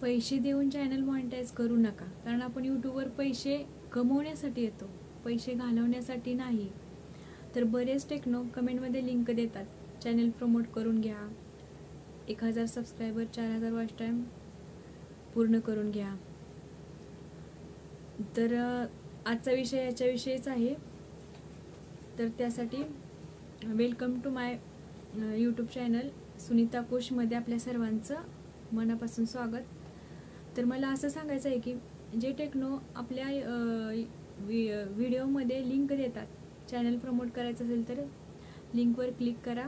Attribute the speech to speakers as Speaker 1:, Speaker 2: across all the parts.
Speaker 1: पैसे देऊन channel monetize करू नका, कारण आपण यूट्यूबवर पैसे कमवण्यासाठी येतो, पैसे घालवण्यासाठी नाही. तर बरेच टेक्नो कमेंटमध्ये लिंक देतात, चॅनल प्रमोट करून घ्या, 1000 सबस्क्रायबर 4000 वॉच टाईम पूर्ण करून घ्या. तर आजचा विषय याच्याविषयीच आहे. तर त्यासाठी welcome to my YouTube channel Sunita कोशमध्ये आपल्या सर्वांचं मनापासून स्वागत. तर मला असं सांगायचं आहे की जे टेक्नो आपल्या व्हिडिओमध्ये लिंक देतात, चॅनल प्रमोट करायचं असेल तर लिंकवर क्लिक करा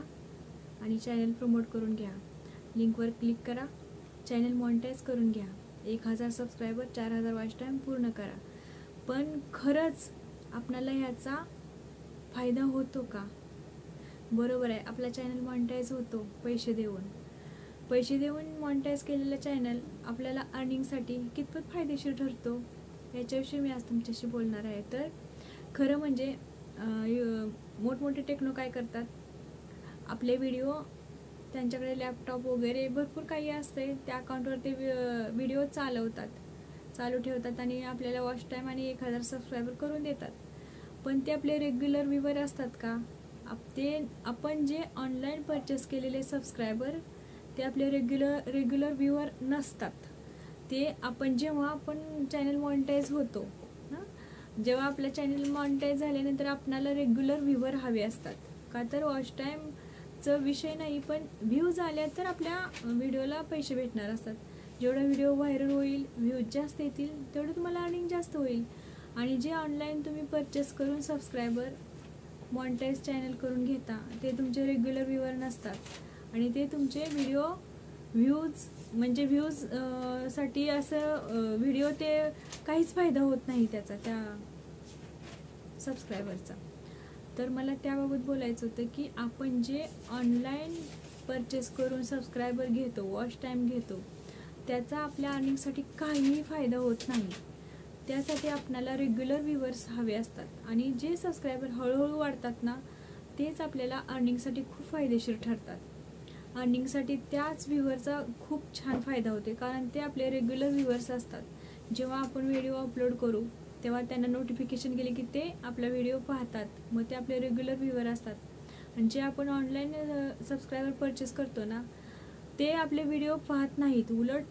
Speaker 1: आणि चॅनल प्रमोट करून घ्या. लिंकवर क्लिक करा, चॅनल मॉनिटाईज करून घ्या, 1000 सबस्क्रायबर 4000 वॉच टाईम पूर्ण करा. पण खरंच आपल्याला ह्याचा फायदा होतो का? बरोबर आहे, आपला चॅनल मॉनिटाईज होतो पैसे देऊन मॉनिटाईज केलेला चॅनल आपल्याला अर्निंगसाठी कितपत फायदेशीर ठरतो याच्याविषयी मी आज तुमच्याशी बोलणार आहे. तर खरं म्हणजे मोठमोठे टेक्नो काय करतात, आपले व्हिडिओ त्यांच्याकडे लॅपटॉप वगैरे भरपूर काही असते, त्या अकाउंटवर ते व्हिडिओ चालू ठेवतात आणि आपल्याला वॉच टाईम आणि 1000 सबस्क्रायबर करून देतात. पण ते आपले रेग्युलर व्ह्यूवर असतात का? आपण जे ऑनलाईन परचेस केलेले सबस्क्रायबर ते आपले रेग्युलर व्ह्यूवर नसतात. ते जेव्हा आपण चॅनल मॉनिटाईज होतो ना, जेव्हा आपलं चॅनल मॉनिटाईज झाल्यानंतर आपल्याला रेग्युलर व्ह्यूवर हवे असतात का? तर वॉच टाईमचा विषय नाही, पण व्ह्यूज आल्या तर आपल्या व्हिडिओला पैसे भेटणार असतात. जेवढा व्हिडिओ व्हायरल होईल, व्ह्यूज जास्त येतील, तेवढं तुम्हाला अर्निंग जास्त होईल. आणि जे ऑनलाईन तुम्ही परचेस करून सबस्क्रायबर मॉनिटाईज चॅनल करून घेता ते तुमचे रेग्युलर व्ह्यूवर नसतात आणि ते तुमचे व्ह्यूज साठी असं व्हिडिओ ते काहीच फायदा होत नाही त्याचा, त्या सबस्क्रायबरचा. तर मला त्याबाबत बोलायचं होतं की आपण जे ऑनलाईन परचेस करून सबस्क्रायबर घेतो, वॉच टाईम घेतो, त्याचा आपल्या अर्निंगसाठी काहीही फायदा होत नाही. त्यासाठी आपल्याला रेग्युलर व्ह्यूवर्स हवे असतात आणि जे सबस्क्रायबर हळूहळू वाढतात ना, तेच आपल्याला अर्निंगसाठी खूप फायदेशीर ठरतात. अर्निंगसाठी त्याच व्ह्यूवरचा खूप छान फायदा होते, कारण ते आपले रेग्युलर व्ह्यूवर्स असतात. जेव्हा आपण व्हिडिओ अपलोड करू तेव्हा त्यांना नोटिफिकेशन गेले की ते आपला व्हिडिओ पाहतात, मग ते आपले रेग्युलर व्ह्यूवर असतात. आणि जे आपण ऑनलाईन सबस्क्रायबर परचेस करतो ना, ते आपले व्हिडिओ पाहत नाहीत, उलट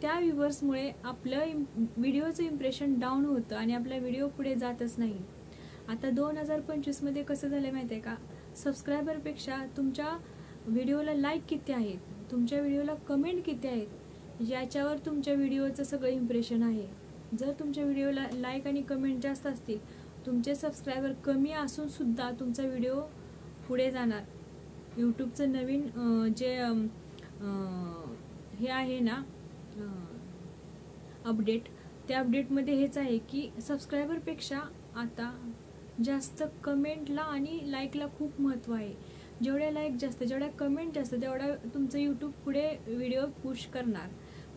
Speaker 1: त्या व्ह्यूवर्समुळे आपलं व्हिडिओचं इम्प्रेशन डाऊन होतं आणि आपला व्हिडिओ पुढे जातच नाही. आता 2025मध्ये कसं झालं माहिती आहे का, सबस्क्रायबरपेक्षा तुमच्या व्हिडिओला लाईक किती आहेत, तुमच्या व्हिडिओला कमेंट किती आहेत, याच्यावर तुमच्या व्हिडिओचं सगळं इम्प्रेशन आहे. जर तुमच्या व्हिडिओला लाईक आणि कमेंट जास्त असतील, तुमचे सबस्क्रायबर कमी असून सुद्धा तुमचा व्हिडिओ पुढे जाणार. यूट्यूबचं नवीन जे हे आहे ना अपडेट, त्या अपडेटमध्ये हेच आहे की सबस्क्रायबरपेक्षा आता जास्त कमेंटला आणि लाईकला खूप महत्त्व आहे. जेवढ्या लाईक जास्त, जेवढ्या कमेंट जास्त, तेवढा तुमचं यूट्यूब पुढे व्हिडिओ पुश करणार.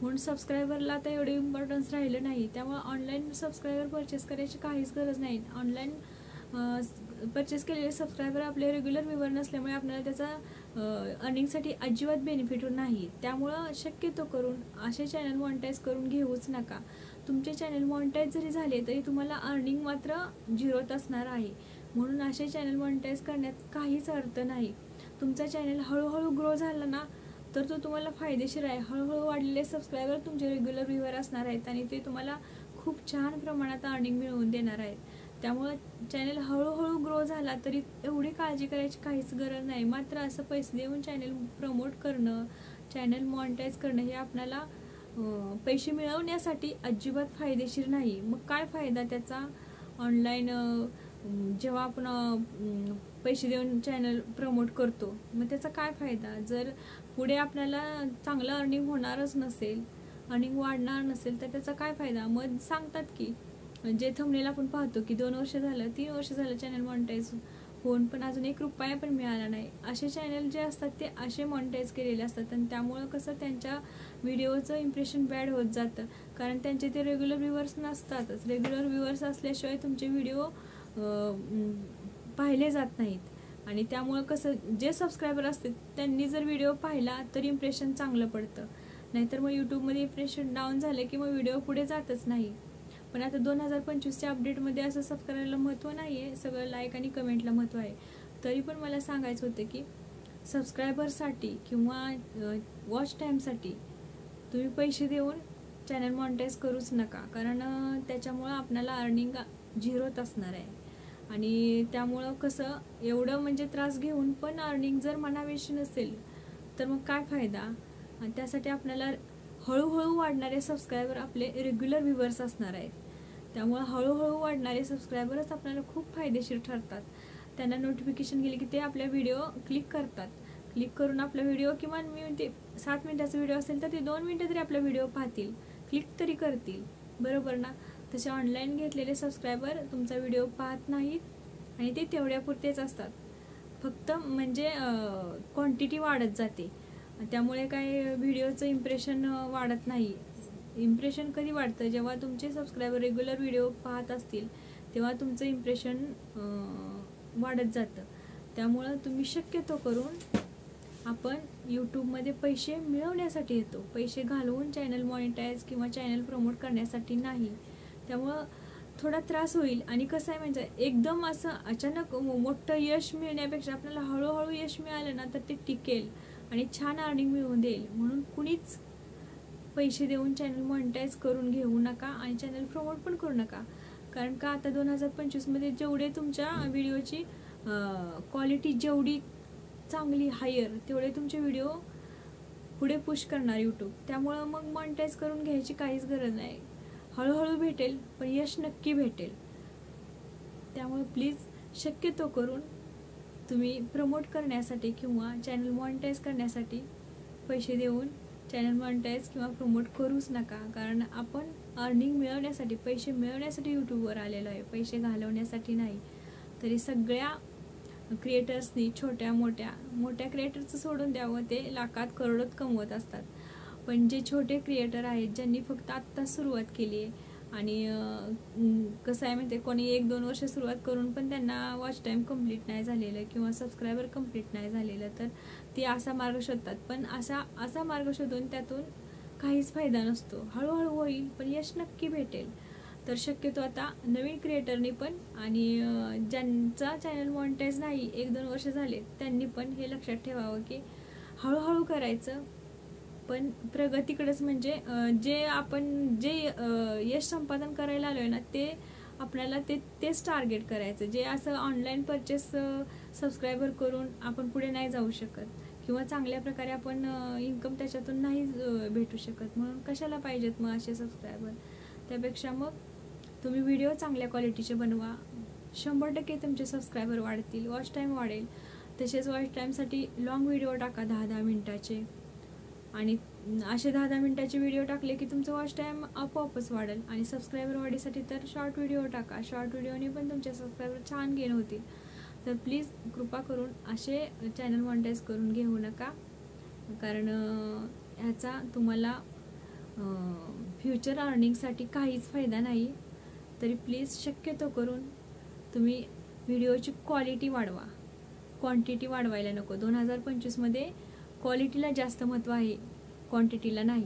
Speaker 1: म्हणून सबस्क्रायबरला आता एवढं इम्पॉर्टन्स राहिलं नाही. त्यामुळे ऑनलाईन सबस्क्रायबर परचेस करायची काहीच गरज नाही. ऑनलाईन परचेस केलेले सबस्क्रायबर आपले रेग्युलर व्ह्यूवर नसल्यामुळे आपल्याला त्याचा अर्निंगसाठी अजिबात बेनिफिट नाही. त्यामुळं शक्यतो करून असे चॅनल मॉनिटाईज करून घेऊच नका. तुमचे चॅनल मॉनिटाईज जरी झाले तरी तुम्हाला अर्निंग मात्र झिरोत असणार आहे. म्हणून असे चॅनल मॉनिटाईज करण्यात काहीच अर्थ नाही. तुमचा चॅनल हळूहळू ग्रो झाला ना, तर तो तुम्हाला फायदेशीर आहे. हळूहळू वाढलेले सबस्क्रायबर तुमचे रेग्युलर व्ह्यूवर असणार आहेत आणि ते तुम्हाला खूप छान प्रमाणात अर्निंग मिळवून देणार आहेत. त्यामुळे चॅनल हळूहळू ग्रो झाला तरी एवढी काळजी करायची काहीच गरज नाही. मात्र असं पैसे देऊन चॅनल प्रमोट करणं, चॅनल मॉनिटाईज करणं हे आपल्याला पैसे मिळवण्यासाठी अजिबात फायदेशीर नाही. मग काय फायदा त्याचा? ऑनलाईन जेव्हा आपण पैसे देऊन चॅनल प्रमोट करतो, मग त्याचा काय फायदा? जर पुढे आपल्याला चांगलं अर्निंग होणारच नसेल, अर्निंग वाढणार नसेल, तर त्याचा काय फायदा? मग सांगतात की जे थंबनेल आपण पाहतो की 2 वर्ष झालं, 3 वर्ष झालं चॅनल मॉनिटाईज होऊन पण अजून 1 रुपया पण मिळाला नाही. असे चॅनल जे असतात ते असे मॉनिटाईज केलेले असतात आणि त्यामुळं कसं त्यांच्या व्हिडिओचं इम्प्रेशन बॅड होत जातं, कारण त्यांचे ते रेग्युलर व्ह्यूवर्स नसतातच. रेग्युलर व्ह्यूवर्स असल्याशिवाय तुमचे व्हिडिओ पाहिले जात नाहीत आणि त्यामुळं कसं जे सबस्क्रायबर असतात त्यांनी जर व्हिडिओ पाहिला तर इम्प्रेशन चांगलं पडतं. नाहीतर मग यूट्यूबमध्ये इम्प्रेशन डाऊन झालं की मग व्हिडिओ पुढे जातच नाही. पण आता 2025च्या अपडेटमध्ये असं सबस्क्रायबरला महत्त्व नाही आहे, सगळं लाईक आणि कमेंटला महत्त्व आहे. तरी पण मला सांगायचं होतं की सबस्क्रायबरसाठी किंवा वॉच टाईमसाठी तुम्ही पैसे देऊन चॅनल मॉनिटाईज करूच नका, कारण त्याच्यामुळं आपल्याला अर्निंग झिरोच असणार आहे. आणि त्यामुळं कसं एवढं म्हणजे त्रास घेऊन पण अर्निंग जर मनाविषयी नसेल तर मग काय फायदा. आणि त्यासाठी आपल्याला हळूहळू वाढणारे सबस्क्रायबर आपले रेग्युलर व्ह्यूवर्स असणार आहेत. त्यामुळं हळूहळू वाढणारे सबस्क्रायबरच आपल्याला खूप फायदेशीर ठरतात. त्यांना नोटिफिकेशन गेले की ते आपल्या व्हिडिओ क्लिक करतात, क्लिक करून आपला व्हिडिओ किमान मी म्हणते 7 मिनिटाचा व्हिडिओ असेल तर ते 2 मिनिटं तरी आपला व्हिडिओ पाहतील, क्लिक तरी करतील, बरोबर ना. तसे ऑनलाईन घेतलेले सबस्क्रायबर तुमचा व्हिडिओ पाहत नाहीत आणि ते तेवढ्यापुरतेच असतात, फक्त म्हणजे क्वांटिटी वाढत जाते. त्यामुळे काय व्हिडिओचं इम्प्रेशन वाढत नाही. इम्प्रेशन कधी वाढतं, जेव्हा तुमचे सबस्क्रायबर रेग्युलर व्हिडिओ पाहत असतील तेव्हा तुमचं इम्प्रेशन वाढत जातं. त्यामुळं तुम्ही शक्यतो करून आपण यूट्यूबमध्ये पैसे मिळवण्यासाठी येतो, पैसे घालवून चॅनल मॉनिटाईज किंवा चॅनल प्रमोट करण्यासाठी नाही. त्यामुळं थोडा त्रास होईल. आणि कसं आहे म्हणजे एकदम असं अचानक मोठं यश मिळण्यापेक्षा आपल्याला हळूहळू यश मिळालं ना तर ते टिकेल आणि छान अर्निंग मिळवून देईल. म्हणून कुणीच पैसे देऊन चॅनल मॉनिटाईज करून घेऊ नका आणि चॅनल प्रमोट पण करू नका. कारण का आता 2025मध्ये जेवढे तुमच्या व्हिडिओची क्वालिटी जेवढी चांगली हायर तेवढे तुमचे व्हिडिओ पुढे पुश करणार यूट्यूब. त्यामुळं मग मॉनिटाईज करून घ्यायची काहीच गरज नाही. हळूहळू भेटेल पण यश नक्की भेटेल. त्यामुळे प्लीज शक्यतो करून तुम्ही प्रमोट करण्यासाठी किंवा चॅनल मॉनिटाईज करण्यासाठी पैसे देऊन चॅनल मॉनिटाईज किंवा प्रमोट करूच नका. कारण आपण अर्निंग मिळवण्यासाठी, पैसे मिळवण्यासाठी यूट्यूबवर आलेलो आहे, पैसे घालवण्यासाठी नाही. तरी सगळ्या क्रिएटर्सनी छोट्या मोठ्या क्रिएटरचं सोडून द्यावं, ते लाखात करोडोत कमवत असतात. पण जे छोटे क्रिएटर आहेत ज्यांनी फक्त आत्ता सुरुवात केली आहे आणि कसं आहे माहिती आहे, कोणी 1-2 वर्ष सुरुवात करून पण त्यांना वॉच टाईम कंप्लीट नाही झालेलं किंवा सबस्क्रायबर कंप्लीट नाही झालेलं, तर ते असा मार्ग शोधतात. पण असा मार्ग शोधून त्यातून काहीच फायदा नसतो. हळूहळू होईल पण यश नक्की भेटेल. तर शक्यतो आता नवीन क्रिएटरनी पण आणि ज्यांचा चॅनल मॉनिटाईज नाही 1-2 वर्ष झाले त्यांनी पण हे लक्षात ठेवावं की हळूहळू करायचं, पण प्रगतीकडेच. म्हणजे जे यश संपादन करायला आलोय ना ते आपल्याला तेच टार्गेट करायचं. जे असं ऑनलाईन परचेस सबस्क्रायबर करून आपण पुढे नाही जाऊ शकत किंवा चांगल्या प्रकारे आपण इन्कम त्याच्यातून नाही भेटू शकत. म्हणून कशाला पाहिजेत मग असे सबस्क्रायबर. त्यापेक्षा मग तुम्ही व्हिडिओ चांगल्या क्वालिटीचे बनवा, 100% तुमचे सबस्क्रायबर वाढतील, वॉच टाईम वाढेल. तसेच वॉच टाईमसाठी लॉंग व्हिडिओ टाका 10-10 मिनिटाचे. आणि असे 10-10 मिनिटाचे व्हिडिओ टाकले की तुमचं वॉच टाईम आपोआपच वाढेल. आणि सबस्क्रायबर वाढीसाठी तर शॉर्ट व्हिडिओ टाका, शॉर्ट व्हिडिओने पण तुमचे सबस्क्रायबर छान गेन होतील. तर प्लीज कृपा करून असे चॅनल मॉनिटाईज करून घेऊ नका, कारण ह्याचा तुम्हाला फ्युचर अर्निंगसाठी काहीच फायदा नाही. तरी प्लीज शक्यतो करून तुम्ही व्हिडिओची क्वालिटी वाढवा, क्वांटिटी वाढवायला नको. 2025मध्ये क्वालिटीला जास्त महत्त्व आहे, क्वांटिटीला नाही.